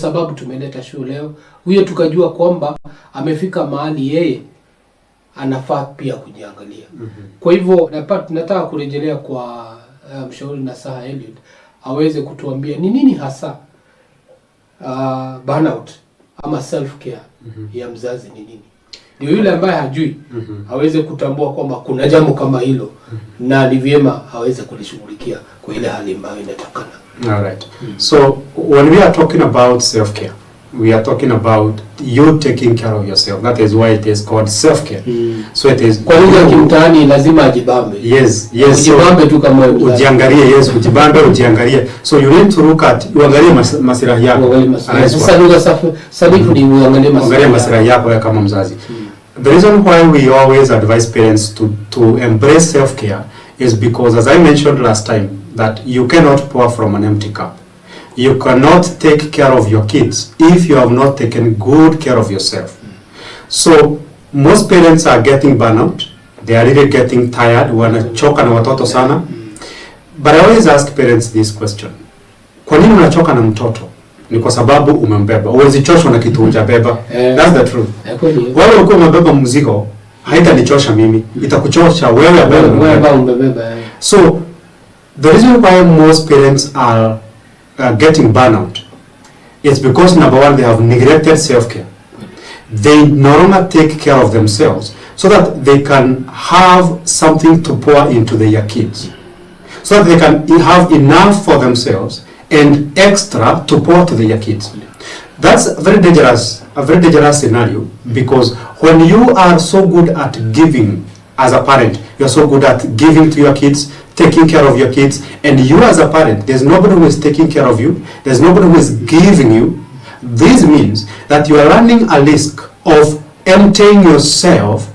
sababu tumeleta show leo. Huyo tukajua kwamba amefika mahali yeye anafaa pia kujiangalia. Kwa hivyo nataka kurejelea kwa mshauri nasaha Eliud aweze kutuambia ni nini hasa burnout ama self care ya mzazi ni nini. Ndio yule ambaye hajui aweze kutambua kwamba kuna jambo kama hilo na ni vyema aweze kulishughulikia kwa ile hali ambayo inatokana. All right. So when we are talking about self care, we are talking about you taking care of yourself. That is why it is called self care. So it is kwa lugha ya kimtaani lazima ajibambe. Yes. Ujibambe tu kama wewe. Ujiangalie, yes, ujibambe, ujiangalie. So you need to look at uangalie maslahi yako. Sasa lugha sanifu ni uangalie maslahi yako kama mzazi. The reason why we always advise parents to embrace self care is because, as I mentioned last time, that you cannot pour from an empty cup. You cannot take care of your kids if you have not taken good care of yourself. So most parents are getting burnout. They are really getting tired. Wanachoka na watoto sana. But I always ask parents this question. Kwa nini unachoka na mtoto? Ni kwa sababu umembeba. Huwezi choshwa na kitu hujabeba. That's the truth. Wewe uko umebeba mzigo, haitanichosha mimi. Itakuchosha wewe ambaye umebeba. So the reason why most parents are getting burnout is because, number one, they have neglected self-care. They no longer take care of themselves so that they can have something to pour into their kids, so that they can have enough for themselves and extra to pour to their kids. That's a very dangerous scenario, because when you are so good at giving as a parent, you are so good at giving to your kids, taking care of your kids, and you as a parent, there's nobody who is taking care of you, there's nobody who is giving you. This means that you are running a risk of emptying yourself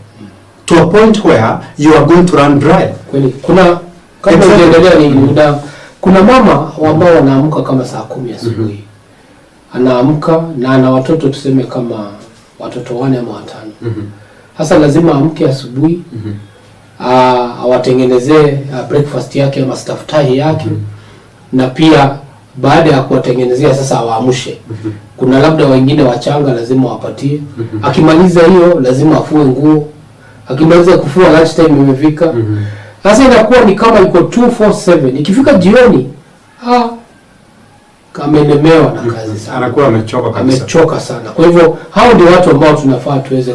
to a point where you are going to run dry. Kuna mama ambao wanaamka kama saa 10 asubuhi. Anaamka na ana watoto tuseme kama watoto 4 ama 5. Hasa lazima amke asubuhi. Awatengenezee breakfast yake ama staftahi yake. Na pia baada ya kuwatengenezea sasa awaamshe. Kuna labda wengine wachanga lazima wapatie. Akimaliza hiyo lazima afue nguo. Akimaliza kufua lunch time imefika. Sasa inakuwa ni kama iko 247. Ikifika jioni, kamelemewa na kazi sana. Anakuwa amechoka kabisa. Amechoka sana. Kwa hivyo hao ndio watu ambao tunafaa tuweze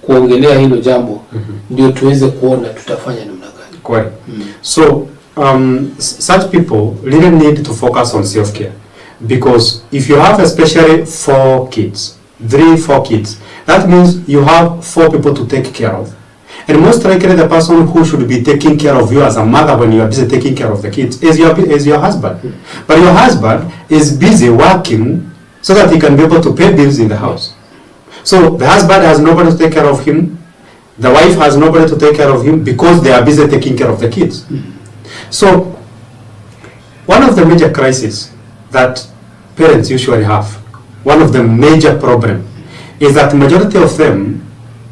kuongelea hilo jambo. Ndio tuweze kuona tutafanya namna gani. Kweli. So such people really need to focus on self-care, because if you have especially 4 kids, 3-4 kids, that means you have 4 people to take care of. And most likely the person who should be taking care of you as a mother when you are busy taking care of the kids is your husband. But your husband is busy working so that he can be able to pay bills in the house. So the husband has nobody to take care of him. The wife has nobody to take care of him because they are busy taking care of the kids. So one of the major crises that parents usually have, one of the major problem, is that the majority of them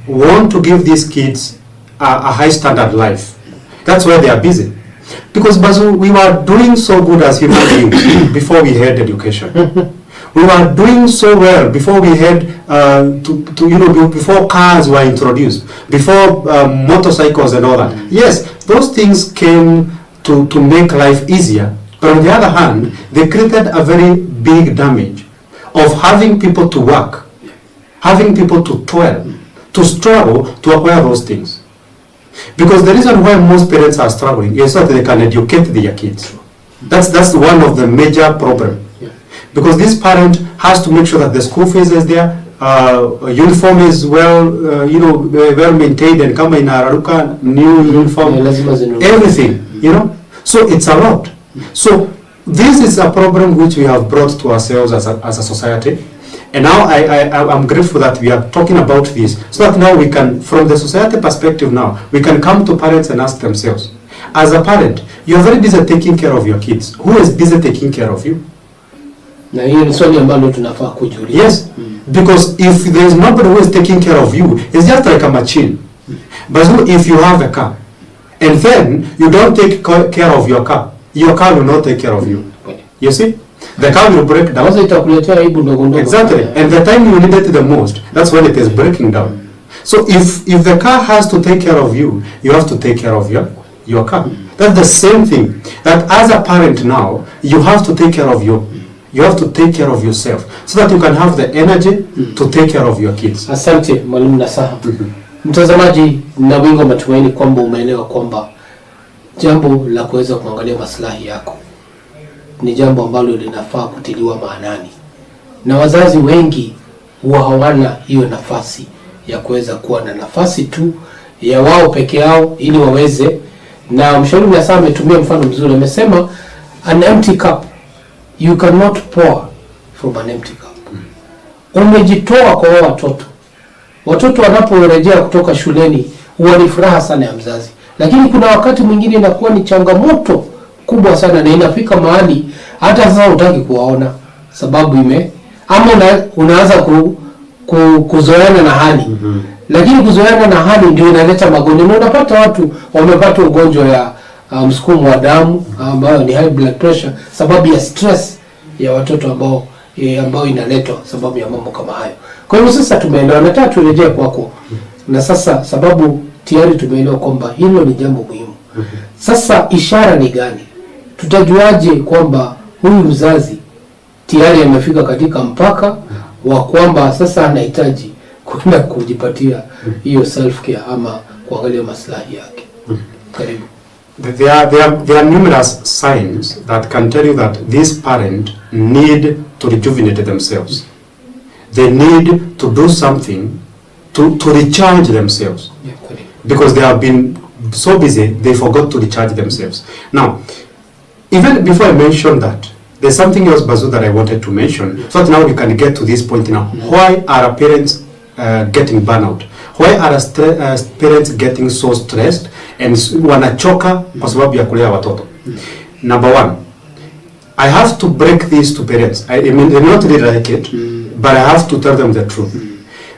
want to give these kids a high standard life. That's why they are busy. Because Bazuu, we were doing so good as human beings before we had education. We were doing so well before we had before cars were introduced, before motorcycles and all that. Yes, those things came to make life easier. But on the other hand, they created a very big damage of having people to work, having people to toil, to struggle to acquire those things. Because the reason why most parents are struggling is so that they can educate their kids. That's one of the major problems. Because this parent has to make sure that the school fees is there, uniform is well maintained, and come in Araruka, new uniform, everything, So it's a lot. So this is a problem which we have brought to ourselves as a society. And now I'm grateful that we are talking about this, so that now we can, from the society perspective now, we can come to parents and ask themselves, as a parent, you are very busy taking care of your kids. Who is busy taking care of you? Yes, because if there is nobody who is taking care of you, it's just like a machine. But if you have a car, and then you don't take care of your car will not take care of you. You see? The car will break down. Kwanza itakuletea aibu ndogo ndogo. Exactly. And the time you need it the most, that's when it is breaking down. So if the car has to take care of you, you have to take care of your car. That's the same thing. That as a parent now, you have to take care of you have to take care of yourself so that you can have the energy to take care of your kids. Asante Mwalimu Nasaha. Mtazamaji, na wingo matumaini kwamba umeelewa kwamba jambo la kuweza kuangalia maslahi yako ni jambo ambalo linafaa kutiliwa maanani, na wazazi wengi huwa hawana hiyo nafasi ya kuweza kuwa na nafasi tu ya wao peke yao ili waweze. Na mshauri Nasaha ametumia mfano mzuri, amesema an empty cup you cannot pour from an empty cup. Umejitoa kwa watoto. Watoto wanaporejea kutoka shuleni huwa ni furaha sana ya mzazi, lakini kuna wakati mwingine inakuwa ni changamoto kubwa sana, na inafika mahali hata sasa hutaki kuwaona sababu unaanza kuzoeana na hali. Lakini kuzoeana na hali ndio inaleta magonjwa, na unapata watu wamepata ugonjwa ya msukumo wa damu ambayo ni high blood pressure sababu ya stress ya watoto ambao inaletwa sababu ya mambo kama hayo. Kwa hiyo sasa tumeelewa, nataka turejee kwako. Na sasa sababu tayari tumeelewa kwamba hilo ni jambo muhimu. Sasa ishara ni gani? Tutajuaje kwamba huyu mzazi tayari amefika katika mpaka wa kwamba sasa anahitaji kwenda kujipatia hiyo self care ama kuangalia maslahi yake? Karibu. There are numerous signs that can tell you that this parent need to rejuvenate themselves. They need to do something to recharge themselves. Because they have been so busy, they forgot to recharge themselves. Now, even before I mention that, there's something else, Bazoo, that I wanted to mention. So that now we can get to this point now. Why are parents getting burnout? Why are parents getting so stressed and wanachoka kwa sababu ya kulea watoto? Number one, I have to break this to parents. I mean, they not really like it, but I have to tell them the truth.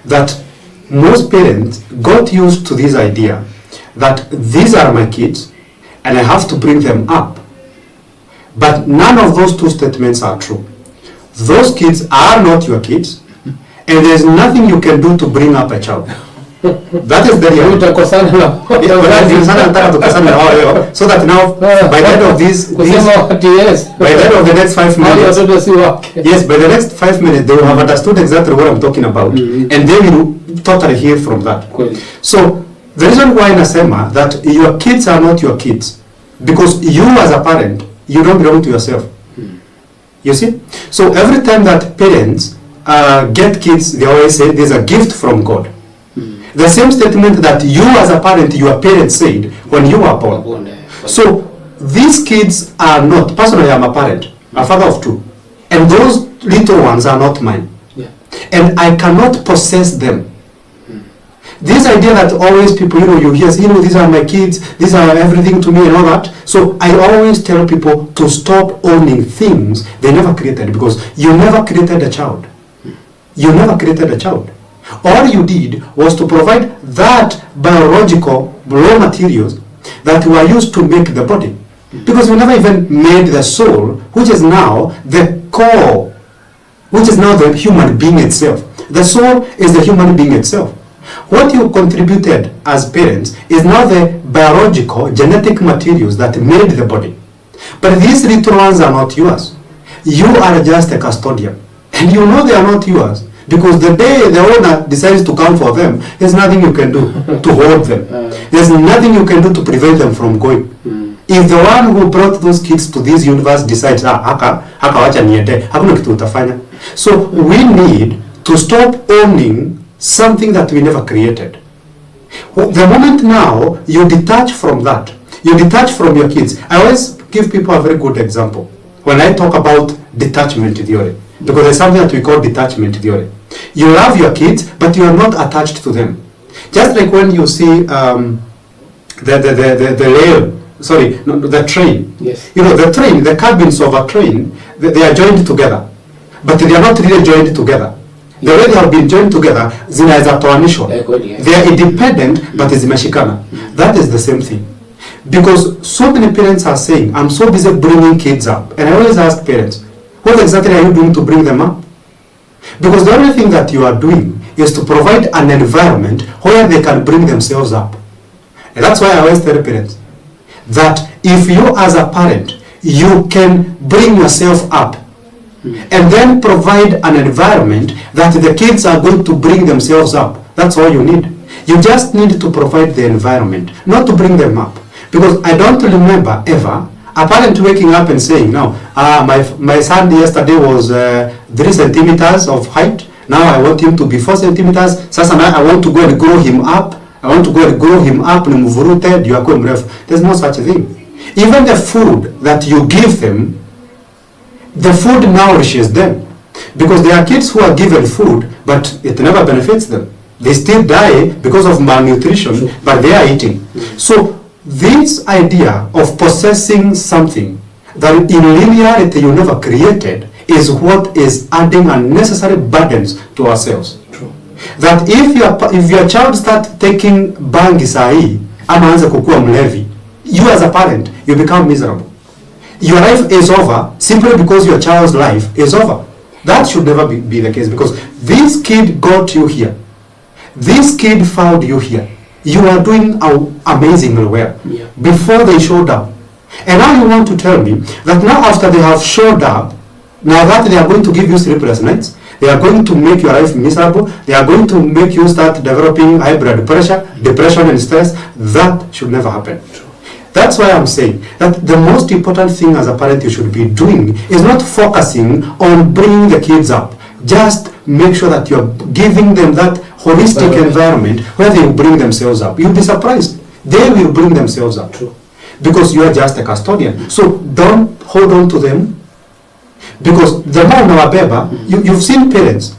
That most parents got used to this idea that these are my kids and I have to bring them up. But none of those two statements are true. Those kids are not your kids, and there's nothing you can do to bring up a child. That is the reality. So that now, by the end of by the end of the next 5 minutes, yes, by the next 5 minutes, they will have understood exactly what I'm talking about, and they will totally hear from that. So the reason why Nasema that your kids are not your kids, because you as a parent, you don't belong to yourself. You see? So every time that parents get kids, they always say there's a gift from God. The same statement that you as a parent, your parents said when you were born. So these kids are not, personally I'm a parent, a father of 2, and those little ones are not mine. And I cannot possess them. This idea that always people, you hear, these are my kids, these are everything to me and all that. So I always tell people to stop owning things they never created, because you never created a child. You never created a child. All you did was to provide that biological raw materials that were used to make the body. Because you never even made the soul, which is now the core, which is now the human being itself. The soul is the human being itself. What you contributed as parents is now the biological, genetic materials that made the body. But these little ones are not yours. You are just a custodian. And you know they are not yours, because the day the owner decides to come for them, there's nothing you can do to hold them. There's nothing you can do to prevent them from going. If the one who brought those kids to this universe decides, haka wacha niende, hakuna kitu utafanya. So we need to stop owning something that we never created. The moment now you detach from that, you detach from your kids. I always give people a very good example when I talk about detachment theory, because there's something that we call detachment theory. You love your kids, but you are not attached to them. Just like when you see the train. Yes. The train, the cabins of a train, they are joined together, but they are not really joined together. The way they have been joined together, zinaweza toanishwa. They are independent, but zimeshikana. That is the same thing. Because so many parents are saying, I'm so busy bringing kids up. And I always ask parents, what exactly are you doing to bring them up? Because the only thing that you are doing is to provide an environment where they can bring themselves up. And that's why I always tell parents that if you as a parent, you can bring yourself up and then provide an environment that the kids are going to bring themselves up. That's all you need. You just need to provide the environment, not to bring them up. Because I don't remember ever a parent waking up and saying, no, my son yesterday was 3 centimeters of height. Now I want him to be 4 centimeters. Sasa now I want to go and grow him up. I want to go and grow him up. There's no such a thing. Even the food that you give them, the food nourishes them. Because there are kids who are given food, but it never benefits them. They still die because of malnutrition, but they are eating. So this idea of possessing something that in linearity you never created is what is adding unnecessary burdens to ourselves. True. That if your child starts taking bangi sahi ama anza kukua mlevi, you as a parent, you become miserable. Your life is over simply because your child's life is over. That should never be the case, because this kid got you here. This kid found you here. You are doing amazingly well before they showed up. And now you want to tell me that now after they have showed up, now that they are going to give you sleepless nights, they are going to make your life miserable, they are going to make you start developing high blood pressure, depression and stress. That should never happen. That's why I'm saying that the most important thing as a parent you should be doing is not focusing on bringing the kids up. Just make sure that you're giving them that holistic environment where they will bring themselves up. You'll be surprised. They will bring themselves up. True. Because you are just a custodian. So don't hold on to them. Because the more unawabeba, you've seen parents,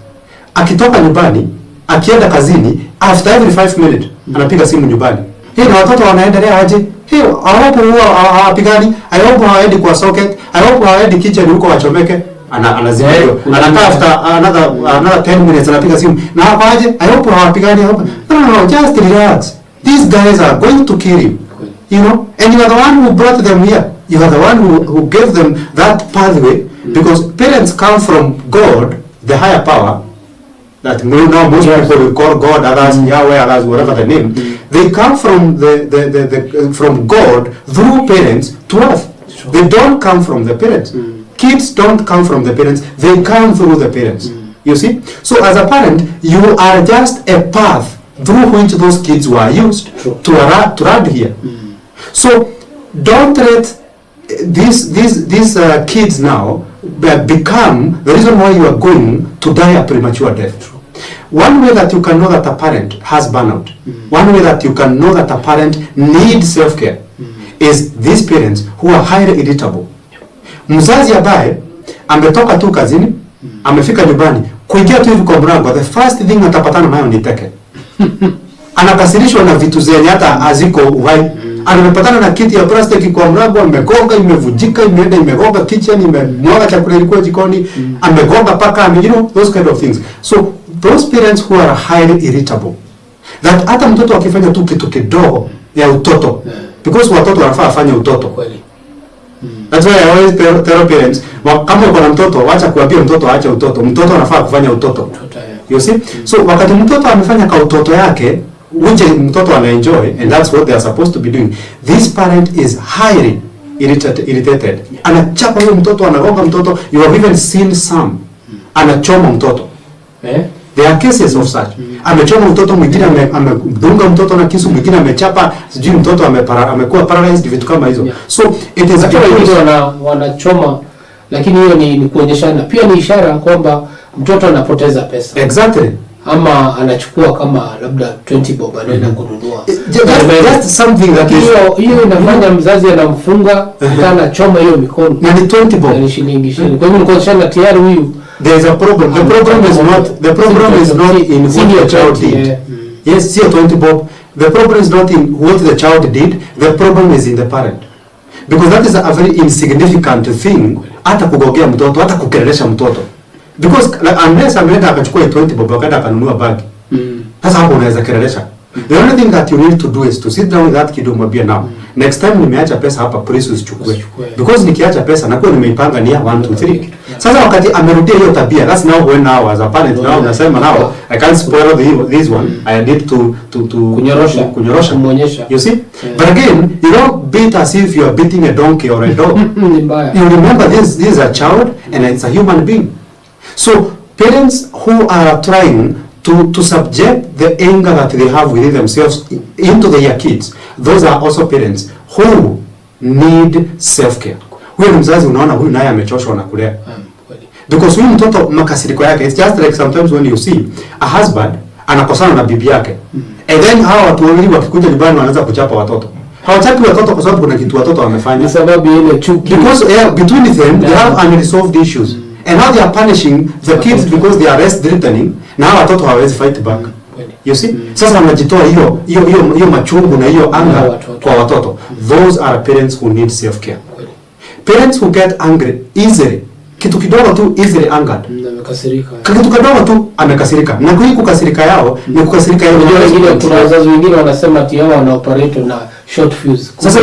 akitoka nyumbani, akienda kazini, after every 5 minutes, anapiga simu nyumbani. Hey, na watoto wanaendelea aje? Hey, I hope huwa hawapigani. I hope hawaendi kwa socket. I hope hawaendi kitchen huko wachomeke. Anazima hiyo. Anakaa after another 10 minutes anapiga simu. Na hapo aje? I hope hawapigani. No, just relax. These guys are going to kill you. You know? And you are the one who brought them here. You are the one who gave them that pathway. Because parents come from God, the higher power, that now most people will call God, others Yahweh, others whatever the name. They come from from God through parents to earth. Sure. They don't come from the parents. Kids don't come from the parents, they come through the parents. You see? So as a parent, you are just a path through which those kids were used to run here. So don't let these kids now become the reason why you are going to die a premature death. One way that you can know that a parent has burnout, one way that you can know that a parent needs self-care is these parents who are highly irritable. Mzazi ambaye ametoka tu kazini, amefika nyumbani, kuingia tu hivi kwa mlango, the first thing atapatana nayo ni teke. Anakasirishwa na vitu zenye hata haziko uhai. Amepatana na kiti ya plastiki kwa mlango, amegonga, imevunjika, imeenda imegonga kitchen, imemwaga chakula ilikuwa jikoni, amegonga paka, you know, those kind of things. So those parents who are highly irritable, that hata mtoto akifanya tu kitu kidogo ya utoto, because watoto wanafaa afanye utoto kweli. That's why I always tell parents, kama uko na mtoto, wacha kuambia mtoto aache utoto. Mtoto anafaa kufanya utoto. You see? So wakati mtoto amefanya ka utoto yake, which mtoto ana enjoy, and that's what they are supposed to be doing, this parent is highly irritated. Anachapa huyo mtoto, anagonga mtoto. You have even seen some anachoma mtoto. There are cases of such. Amechoma mtoto, mwingine amedunga mtoto na kisu, mwingine amechapa, sijui mtoto amekuwa paralyzed, vitu kama hizo. So it is wanachoma, lakini hiyo ni kuonyeshana. Pia ni ishara kwamba mtoto anapoteza pesa. Exactly. Ama anachukua kama labda 20 bob anaenda kununua. Just something that hiyo inafanya mzazi anamfunga, anachoma hiyo mikono. Na ni 20 bob. Ni shilingi. Kwa hivyo nikuonyeshana tayari huyu there is a problem. The problem is not in what the child did. Yes, see 20 bob. The problem is not in what the child did. The problem is in the parent. Because that is a very insignificant thing. Hata kugogea mtoto, hata kukelelesha mtoto. Because unless ameenda akachukua 20 bob akaenda akanunua bag. Sasa hapo unaweza kelelesha. The only thing that you need to do is to sit down with that kid umwambie now. Next time nimeacha pesa hapa please usichukue. Because nikiacha pesa nakuwa nimeipanga nia 1 2 3. Sasa wakati amerudia hiyo tabia, that's now when now as a parent now unasema now I can't spoil this one. I need to kunyorosha muonyesha. You see? But again, you don't beat as if you are beating a donkey or a dog. You remember this is a child and it's a human being. So parents who are trying to subject the anger that they have within themselves into their kids, those are also parents who need self-care. Huyo mzazi unaona huyu naye amechoshwa na kulea. Because huyu mtoto makasiriko yake, it's just like sometimes when you see a husband anakosana na bibi yake. And then hawa watu wawili wakikuja nyumbani wanaanza kuchapa watoto. Hawachaki watoto kwa sababu kuna kitu watoto wamefanya. Sababu ile chuki. Because between them they have unresolved issues. And now they are punishing the kids because they are less threatening. Na watoto hawawezi fight back. You see? Sasa wanajitoa hiyo machungu na hiyo anger kwa watoto. Those are parents who need self care. Parents who get angry easily. Kitu kidogo tu easily angered. Amekasirika. Kitu kidogo tu amekasirika. Na kwa hiyo kukasirika yao ni kukasirika yao wengine. Kuna wazazi wengine wanasema ati hao wana operate na short fuse. Sasa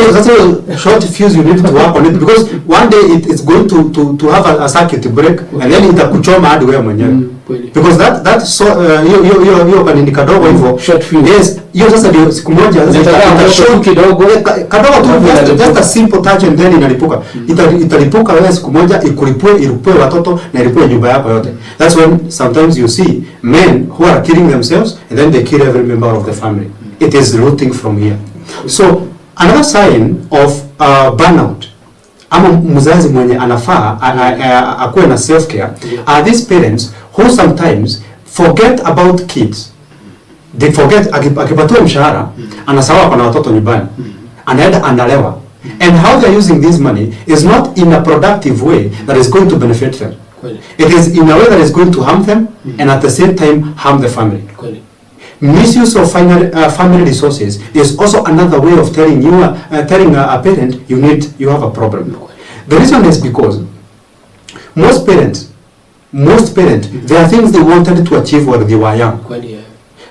short fuse you need to work on it because one day it's going to have a circuit break and then itakuchoma hadi wewe mwenyewe. Because that so hiyo kanini kadogo hivyo short fuse. Yes, hiyo sasa ndio siku moja itashow kidogo kadogo tu just a simple touch and then inalipuka. Italipuka wewe siku moja ilipue watoto na ilipue nyumba yako yote. That's when sometimes you see men who are killing themselves and then they kill every member of the family. It is rooting from here. So another sign of burnout ama mzazi mwenye anafaa akuwe na self care are these parents who sometimes forget about kids. They forget akipatiwa mshahara anasahau kuna watoto nyumbani, anaenda analewa, and how they are using this money is not in a productive way that is going to benefit them. It is in a way that is going to harm them and at the same time harm the family. Misuse of family resources is also another way of telling a parent you have a problem. The reason is because most parents there are things they wanted to achieve when they were young.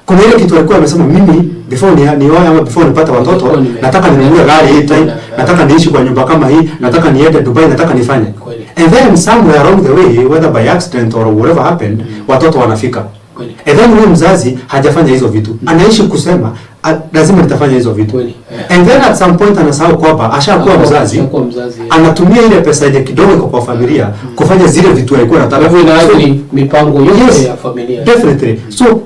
Kuna ile kitu alikuwa amesema mimi before nioe ama before nipata watoto nataka ninunue gari hii time, nataka niishi kwa nyumba kama hii, nataka niende Dubai, nataka nifanye. And then somewhere along the way, whether by accident or whatever happened, watoto wanafika. And then huyu mzazi hajafanya hizo vitu. Anaishi kusema lazima nitafanya hizo vitu. And then at some point anasahau kwamba ashakuwa mzazi. Anatumia ile pesa ile kidogo kwa familia kufanya zile vitu alikuwa anataka. Ni mipango yote ya familia. Definitely. So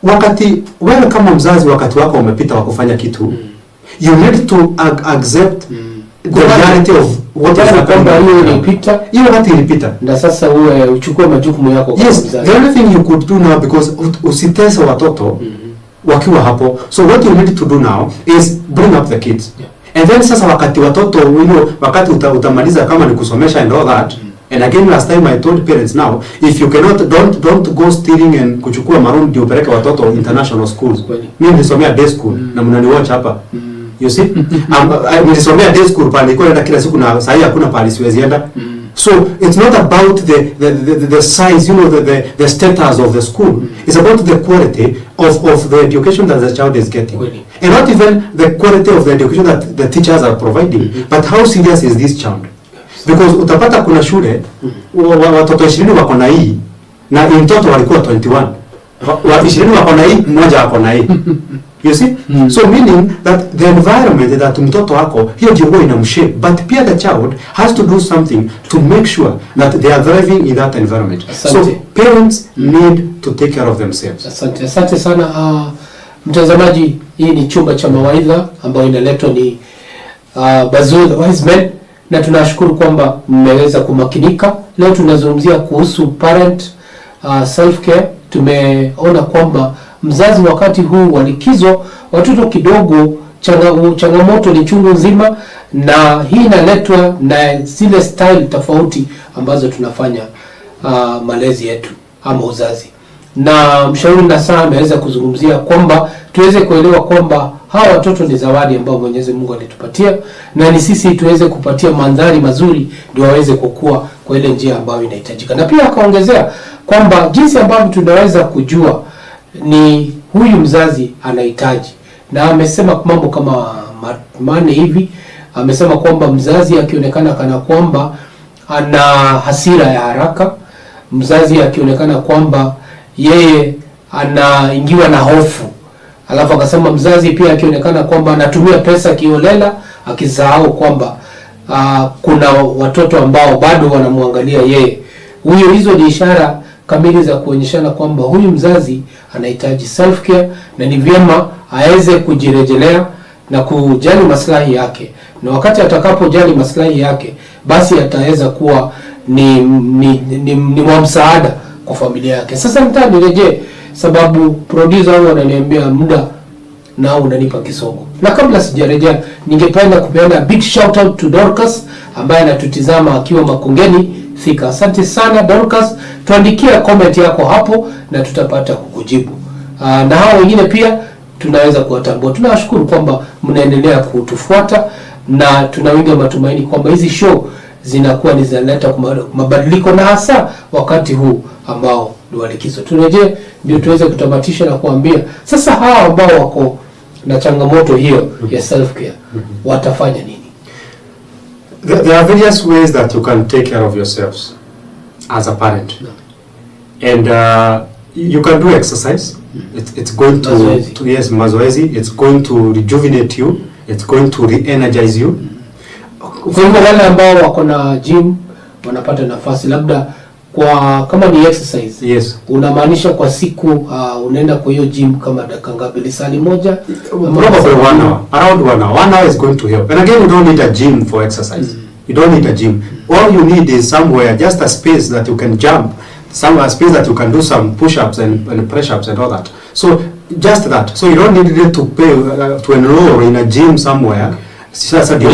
wakati wewe kama mzazi wakati wako umepita wa kufanya kitu, you need to accept the reality of what is kwamba hiyo ilipita. Hiyo wakati ilipita. Na sasa uwe uchukue majukumu yako kama mzazi. Yes, the only thing you could do now because usitesa watoto wakiwa hapo. So what you need to do now is bring up the kids. And then sasa wakati watoto hiyo wakati utamaliza kama ni kusomesha and all that. And again last time I told parents now if you cannot don't go stealing and kuchukua maroon ndio upeleke watoto international schools. Mimi nilisomea day school na mnaniwatch hapa. You see? Nilisomea day school pale nilikuwa naenda kila siku na sasa hakuna pale siwezi enda. So it's not about the size, you know, the status of the school. It's about the quality of the education that the child is getting. And not even the quality of the education that the teachers are providing, but how serious is this child? Because utapata kuna shule watoto 20 wako na hii na mtoto walikuwa 21. Wa 20 wako na hii, mmoja wako na hii. You see? So meaning that the environment that mtoto wako hiyo ndio inamshape, but pia the child has to do something to make sure that they are thriving in that environment. So parents need to take care of themselves. Asante sana mtazamaji, hii ni chumba cha mawaidha ambayo inaletwa ni Bazuu the Wise Man, na tunashukuru kwamba mmeweza kumakinika. Leo tunazungumzia kuhusu parent self care. Tumeona kwamba mzazi wakati huu wa likizo watoto kidogo changamoto ni chungu nzima, na hii inaletwa na zile style tofauti ambazo tunafanya malezi yetu ama uzazi. Na mshauri na saa ameweza kuzungumzia kwamba tuweze kuelewa kwamba hawa watoto ni zawadi ambao Mwenyezi Mungu alitupatia, na ni sisi tuweze kupatia mandhari mazuri ndio waweze kukua kwa ile njia ambayo inahitajika. Na pia akaongezea kwamba jinsi ambavyo tunaweza kujua ni huyu mzazi anahitaji, na amesema mambo kama mane hivi. Amesema kwamba mzazi akionekana kana kwamba ana hasira ya haraka, mzazi akionekana kwamba yeye anaingiwa na hofu, alafu akasema mzazi pia akionekana kwamba anatumia pesa kiolela, akisahau kwamba kuna watoto ambao bado wanamwangalia yeye. Hizo ni ishara kamili za kuonyeshana kwamba huyu mzazi anahitaji self care, na ni vyema aweze kujirejelea na kujali maslahi yake, na wakati atakapojali maslahi yake, basi ataweza kuwa ni msaada kwa familia yake. Sasa nataka nirejee, sababu producer wangu ananiambia muda na unanipa kisogo. Na kabla sijarejea, ningependa kupeana big shout out to Dorcas ambaye anatutizama akiwa Makongeni Thika. Asante sana Dorcas, tuandikia comment yako hapo na tutapata kukujibu. Na hao wengine pia tunaweza kuwatambua. Tunawashukuru kwamba mnaendelea kutufuata, na tunawinga matumaini kwamba hizi show zinakuwa ni zinaleta mabadiliko, na hasa wakati huu ambao ni walikizo. Turejee ndio tuweze kutamatisha na kuambia sasa hawa ambao wako na changamoto hiyo ya self care watafanya nini? There are various ways that you can take care of yourselves as a parent. And you can do exercise. It's going to yes, mazoezi. It's going to rejuvenate you. It's going to re-energize you. Kwa hivyo wale ambao wako na gym wanapata nafasi, labda kwa kama ni exercise. Yes. Unamaanisha kwa siku unaenda kwa hiyo gym kama dakika ngapi? Lisali moja? Probably 1 hour. Around 1 hour. 1 hour is going to help. And again, you don't need a gym for exercise. You don't need a gym. All you need is somewhere, just a space that you can jump, a space that you can do some push-ups and press-ups and all that. So just that. So you don't need to pay to enroll in a gym somewhere. Sasa ndio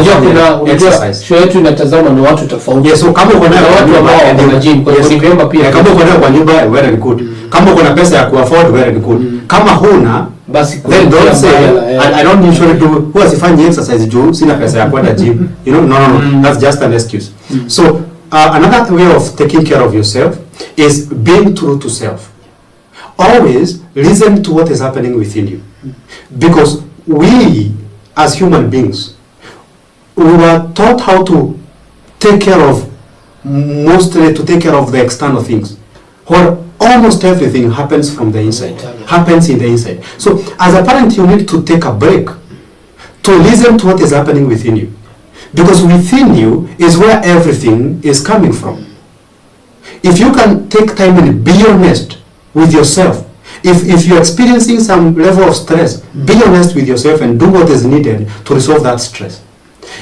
exercise. Show yetu inatazama na watu tofauti. Yes, so kama uko na watu ambao wana gym, kwa hivyo ni vyema pia. Kama uko nayo kwa nyumba, well and good. Kama uko na pesa ya kuafford, well and good. Kama huna, basi then don't say I don't usually do who has find exercise juu sina pesa ya kwenda gym. You know, no. That's just an excuse. So another way of taking care of yourself is being true to self. Always listen to what is happening within you. Because we as human beings, we were taught how to take care of the external things, where almost everything happens from the inside, happens in the inside. So as a parent, you need to take a break to listen to what is happening within you, because within you is where everything is coming from. If you can take time and be honest with yourself, if you're experiencing some level of stress, be honest with yourself and do what is needed to resolve that stress.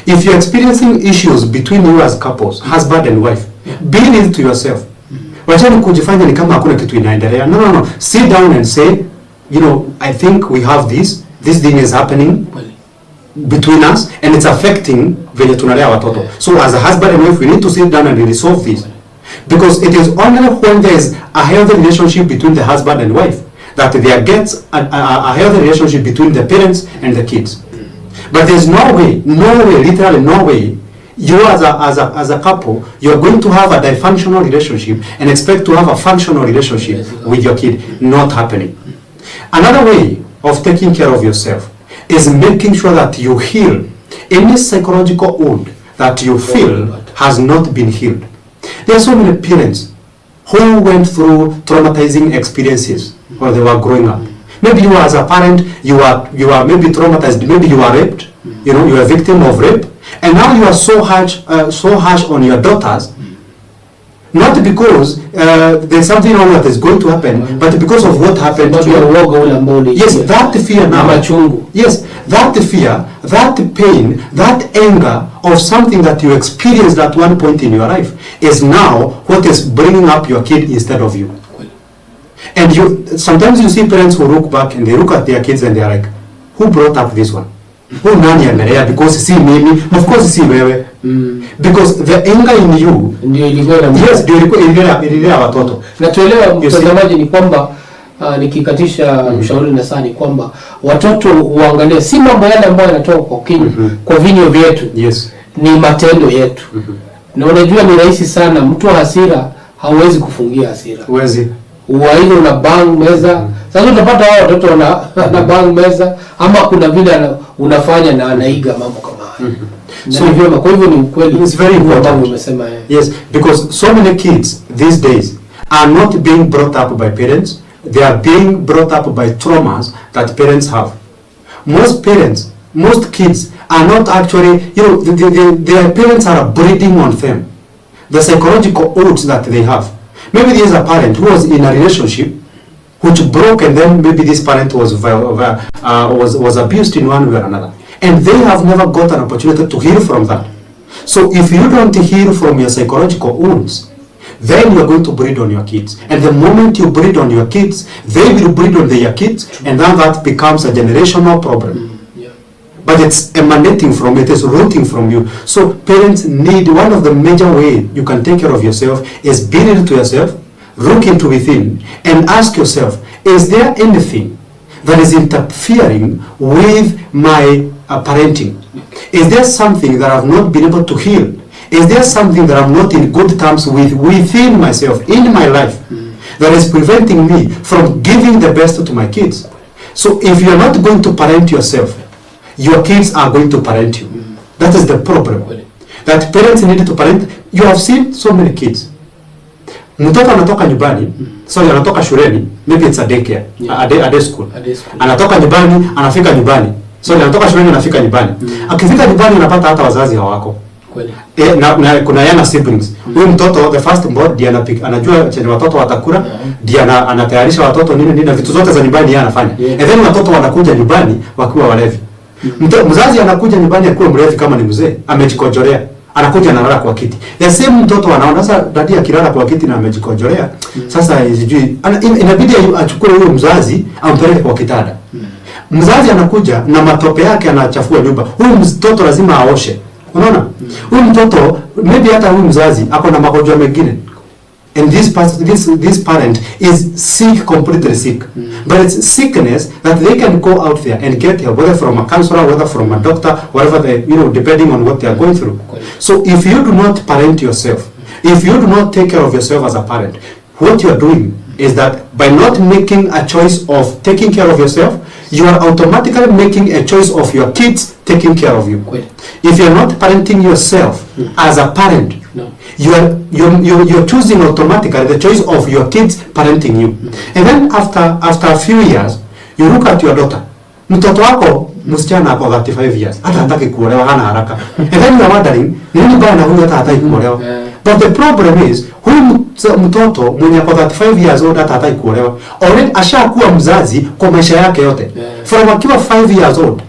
If you're experiencing issues between you as couples, husband and wife, be real to yourself. Wachani kujifanya ni kama hakuna kitu inaendelea. No. Sit down and say, you know, I think we have this thing is happening between us and it's affecting venye tunalea watoto. So as a husband and wife, we need to sit down and resolve this. Because it is only when there is a healthy relationship between the husband and wife that there gets a healthy relationship between the parents and the kids. But there's no way, literally no way, you as a couple, you're going to have a dysfunctional relationship and expect to have a functional relationship with your kid. Not happening. Another way of taking care of yourself is making sure that you heal any psychological wound that you feel has not been healed. There are so many parents who went through traumatizing experiences while they were growing up. Maybe you as a parent, you are maybe traumatized, maybe you are raped, you know, you are a victim of rape, and now you are so harsh on your daughters, not because there's something wrong that is going to happen, but because of what happened to you. Yes, that fear now. Yes, that fear, that pain, that anger of something that you experienced at one point in your life is now what is bringing up your kid instead of you. And sometimes you see parents who look back and they look at their kids and they're like, who brought up this one? Who nani amelea? Because see me, of course see wewe. Because the anger in you ndio ililea watoto. Na tuelewa mtazamaji ni kwamba nikikatisha ushauri na saa ni kwamba watoto uangalie si mambo yale ambayo yanatoka kwa kinywa kwa vinywa vyetu. Yes. Ni matendo yetu. Na unajua ni rahisi sana mtu wa hasira hawezi kufungia hasira. Huwezi. Uwaile una bang meza, Sasa utapata hao watoto na bang meza ama kuna vile unafanya na anaiga mambo kama haya. So hivyo kwa hivyo ni ukweli. It's very important. Umesema yes, because so many kids these days are not being brought up by parents. They are being brought up by traumas that parents have. Most kids are not actually, their parents are breeding on them the psychological odds that they have. Maybe there is a parent who was in a relationship which broke, and then maybe this parent was abused in one way or another, and they have never got an opportunity to heal from that. So if you don't heal from your psychological wounds, then you are going to breed on your kids, and the moment you breed on your kids, they will breed on their kids, and then that becomes a generational problem. But it's emanating from, it is rooting from you. So parents need, one of the major ways you can take care of yourself is be real to yourself, look into within, and ask yourself, is there anything that is interfering with my parenting? Is there something that I've not been able to heal? Is there something that I'm not in good terms with within myself, in my life, that is preventing me from giving the best to my kids? So if you're not going to parent yourself, your kids are going to parent you. That is the problem. That parents need to parent. You have seen so many kids. Mtoto anatoka nyumbani, sorry, anatoka shuleni, maybe it's a daycare, a day school. Anatoka nyumbani, anafika nyumbani. Sorry, anatoka shuleni, anafika nyumbani. Akifika nyumbani anapata hata wazazi hawako. Na kuna yana siblings. Huyu mtoto the first born ndiye anajua chenye watoto watakula, ndiye anatayarisha watoto nini na vitu zote za nyumbani yeye anafanya. And then watoto wanakuja nyumbani wakiwa walevi. Mzazi anakuja nyumbani akiwa mlevi kama ni mzee, amejikojolea, anakuja analala kwa kiti. The same mtoto anaona sasa dadi akilala kwa kiti na amejikojolea, sasa sijui inabidi achukue huyo mzazi ampeleke kwa kitanda. Mzazi anakuja na matope yake anachafua nyumba. Huyu mtoto lazima aoshe. Unaona? Huyu mtoto maybe hata huyu mzazi ako na magonjwa mengine. And this parent is sick, completely sick. But it's sickness that they can go out there and get help, whether from a counselor, whether from a doctor, whatever they, depending on what they are going through. So if you do not parent yourself, if you do not take care of yourself as a parent, what you are doing is that by not making a choice of taking care of yourself, you are automatically making a choice of your kids taking care of you. If you are not parenting yourself as a parent, you're choosing automatically the choice of your kids parenting you. And then after a few years, you look at your daughter. Mtoto wako msichana ako 35 years, hata hataki kuolewa, hana haraka. And then you are wondering, nini baya na huyu hata hataki kuolewa? But the problem is, huyu mtoto mwenye ako 35 years old hata hataki kuolewa, already ashakuwa mzazi kwa maisha yake yote. From akiwa 5 years old,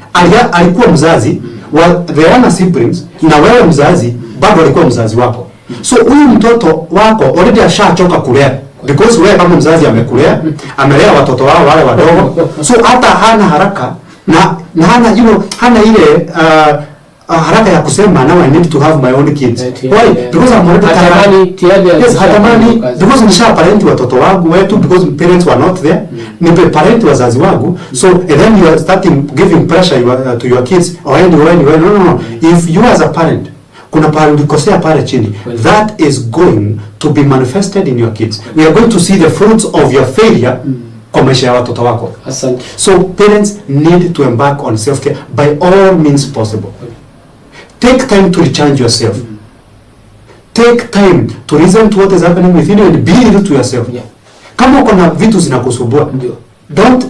alikuwa mzazi wa the younger siblings, na wewe mzazi bado alikuwa mzazi wako. So huyu mtoto wako already ashachoka kulea, because wewe kama mzazi amekulea, amelea watoto wao wale wadogo. So hata hana haraka na hana ile haraka ya kusema now I need to have my own kids. Why? Because I'm already hatamani, because nisha parent watoto wangu wetu, because parents were not there. Nipe parent wazazi wangu. So and then you are starting giving pressure to your kids. No. If you as a parent kuna pale ulikosea pale chini, that is going to be manifested in your kids. We are going to see the fruits of your failure kwa maisha ya watoto wako. So parents need to embark on self-care by all means possible. Take time to recharge yourself. Take time to listen to what is happening within you and be real to yourself. Kama uko na vitu zinakusumbua,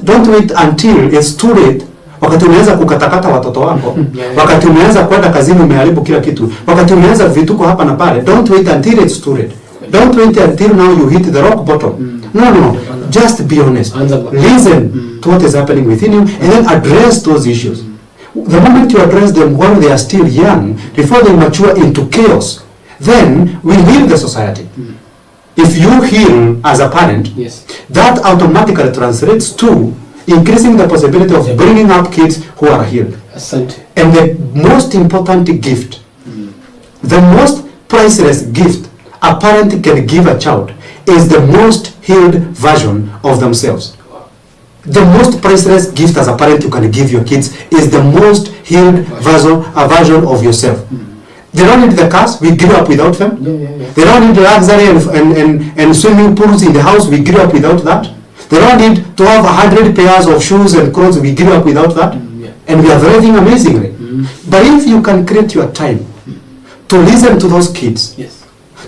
don't wait until it's too late. Wakati umeanza kukatakata watoto wako, wakati umeanza kwenda kazini umeharibu kila kitu, wakati umeanza vituko hapa na pale, don't wait until it's too late. Don't wait until now you hit the rock bottom. No. Just be honest. Listen to what is happening within you and then address those issues. The moment you address them while they are still young, before they mature into chaos, then we heal the society. If you heal as a parent, that automatically translates to increasing the possibility of bringing up kids who are healed. And the most important gift, the most priceless gift a parent can give a child is the most healed version of themselves. The most priceless gift as a parent you can give your kids is the most healed version of yourself. They don't need the cars, we grew up without them. They don't need the luxury and swimming pools in the house, we grew up without that. They don't need to have 100 pairs of shoes and clothes. We grew up without that. And we are thriving amazingly. But if you can create your time to listen to those kids,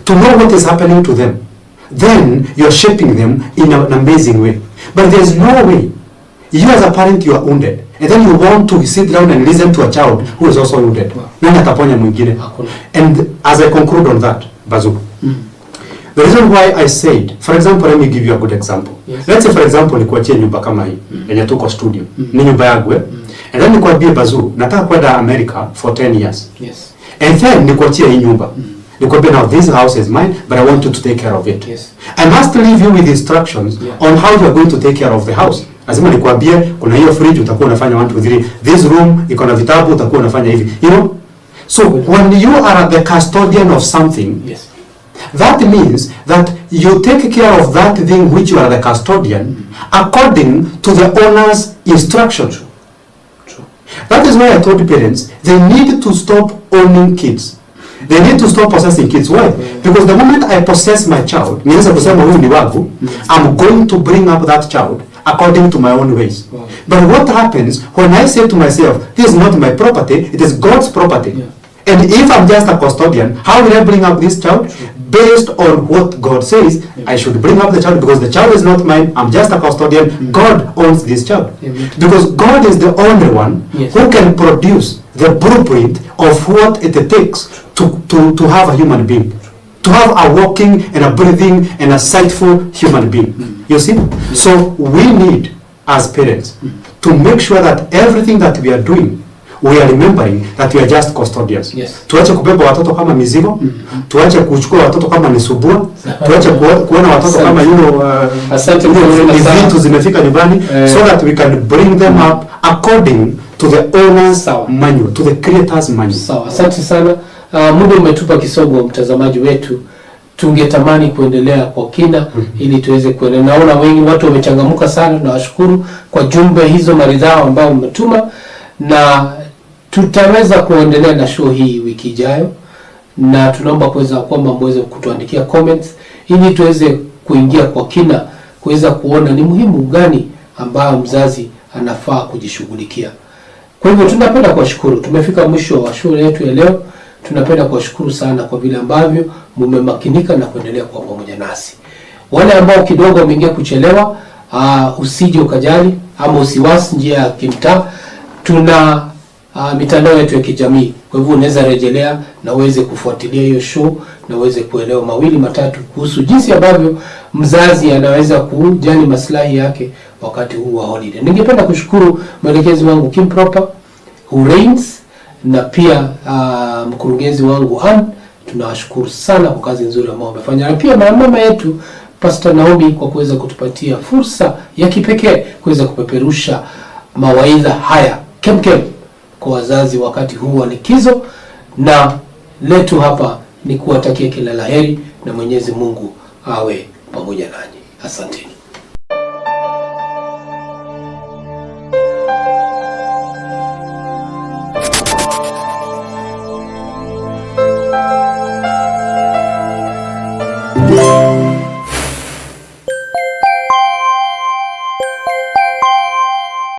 to know what is happening to them, then you're shaping them in an amazing way. But there's no way, you as a parent, you are wounded, and then you want to sit down and listen to a child who is also wounded. And as I conclude on that, Bazoo, the reason why I said, for example, let me give you a good example. Let's say, for example, nikuachie nyumba kama hii, yenye tuko studio, ni nyumba yangu, and then nikuambie Bazoo, nataka kwenda America for 10 years. And then nikuachie hii nyumba. Nikuambie, now this house is mine, but I want you to take care of it. I must leave you with instructions on how you are going to take care of the house. Lazima nikuambie, kuna hiyo fridge utakuwa unafanya 1 2 3, this room iko na vitabu utakuwa unafanya hivi. You know? So when you are the custodian of something, that means that you take care of that thing which you are the custodian according to the owner's instruction. That is why I told parents, they need to stop owning kids. They need to stop possessing kids. Why? Because the moment I possess my child, I'm going to bring up that child according to my own ways. But what happens when I say to myself, this is not my property, it is God's property. And if I'm just a custodian, how will I bring up this child? Based on what God says, I should bring up the child, because the child is not mine, I'm just a custodian. God owns this child. Because God is the only one who can produce the blueprint of what it takes to have a human being. To have a walking and a breathing and a sightful human being. You see? So we need, as parents, to make sure that everything that we are doing, we are remembering that we are just custodians. Tuache kubeba watoto kama mizigo, tuache kuchukua watoto kama ni subua, tuache kuona watoto kama ni vitu zimefika nyumbani, so that we can bring them up according to the owner's manual, to the creator's manual. Sawa, asante sana. Muda umetupa kisogo, mtazamaji wetu. Tungetamani kuendelea kwa kina ili tuweze kuendelea. Naona wengi watu wamechangamuka sana, na washukuru kwa jumbe hizo maridhawa ambao umetuma, na tutaweza kuendelea na show hii wiki ijayo, na tunaomba kwamba muweze kutuandikia comments ili tuweze kuingia kwa kina, kuweza kuona ni muhimu gani ambao mzazi anafaa kujishughulikia. Kwa hivyo tunapenda kuwashukuru. Tumefika mwisho wa show yetu ya leo. Tunapenda kuwashukuru sana kwa vile ambavyo mmemakinika na kuendelea kwa pamoja nasi. Wale ambao kidogo wameingia kuchelewa, usije ukajali ama usiwasi njia ya kimtaa. Tuna mitandao yetu ya kijamii. Kwa hivyo unaweza rejelea na uweze kufuatilia hiyo show na uweze kuelewa mawili matatu kuhusu jinsi ambavyo mzazi anaweza kujali maslahi yake wakati huu wa holiday. Ningependa kushukuru mwelekezi wangu Kim Proper, Hurains, na pia mkurugenzi wangu Ann. Tunawashukuru sana kwa kazi nzuri ambayo wamefanya, na pia mama yetu Pastor Naomi kwa kuweza kutupatia fursa ya kipekee kuweza kupeperusha mawaidha haya kemkem kwa wazazi wakati huu wa likizo. Na letu hapa ni kuwatakia kila laheri, na Mwenyezi Mungu awe pamoja nanyi. Asante.